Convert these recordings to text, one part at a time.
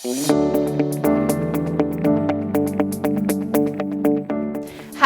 How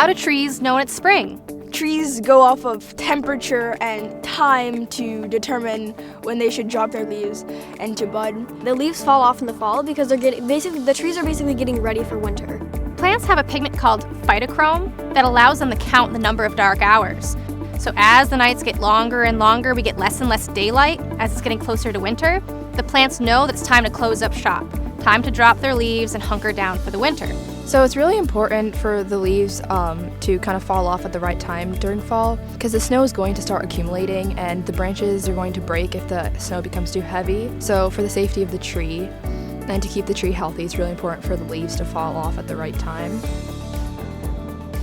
do trees know when it's spring? Trees go off of temperature and time to determine when they should drop their leaves and to bud. The leaves fall off in the fall because the trees are basically getting ready for winter. Plants have a pigment called phytochrome that allows them to count the number of dark hours. So as the nights get longer and longer, we get less and less daylight as it's getting closer to winter. The plants know that it's time to close up shop, time to drop their leaves and hunker down for the winter. So it's really important for the leaves to kind of fall off at the right time during fall because the snow is going to start accumulating and the branches are going to break if the snow becomes too heavy. So for the safety of the tree and to keep the tree healthy, it's really important for the leaves to fall off at the right time.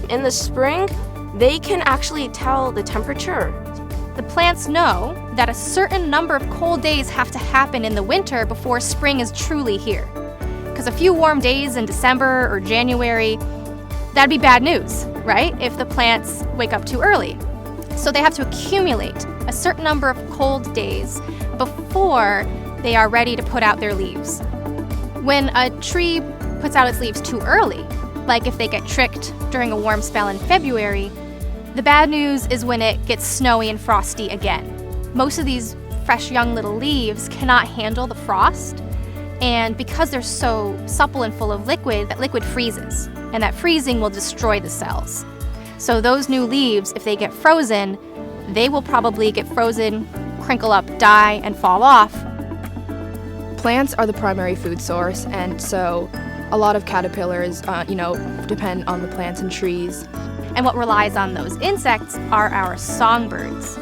In the spring, they can actually tell the temperature. The plants know that a certain number of cold days have to happen in the winter before spring is truly here. Because a few warm days in December or January, that'd be bad news, right? If the plants wake up too early. So they have to accumulate a certain number of cold days before they are ready to put out their leaves. When a tree puts out its leaves too early, like if they get tricked during a warm spell in February, the bad news is when it gets snowy and frosty again. Most of these fresh young little leaves cannot handle the frost. And because they're so supple and full of liquid, that liquid freezes, and that freezing will destroy the cells. So those new leaves, if they get frozen, they will probably get frozen, crinkle up, die, and fall off. Plants are the primary food source, and so a lot of caterpillars, depend on the plants and trees. And what relies on those insects are our songbirds.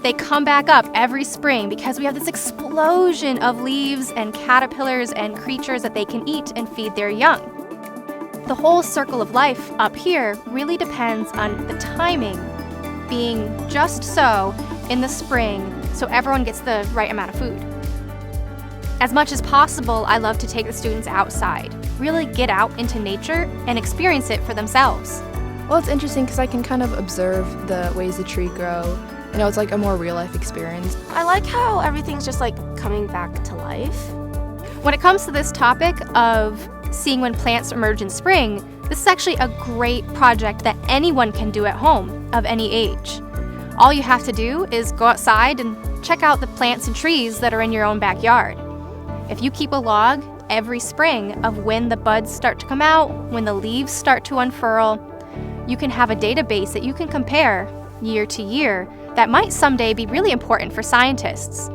They come back up every spring because we have this explosion of leaves and caterpillars and creatures that they can eat and feed their young. The whole circle of life up here really depends on the timing being just so in the spring so everyone gets the right amount of food. As much as possible, I love to take the students outside, really get out into nature and experience it for themselves. Well, it's interesting because I can kind of observe the ways the tree grow. It's like a more real-life experience. I like how everything's just like coming back to life. When it comes to this topic of seeing when plants emerge in spring, this is actually a great project that anyone can do at home of any age. All you have to do is go outside and check out the plants and trees that are in your own backyard. If you keep a log every spring of when the buds start to come out, when the leaves start to unfurl, you can have a database that you can compare year to year that might someday be really important for scientists.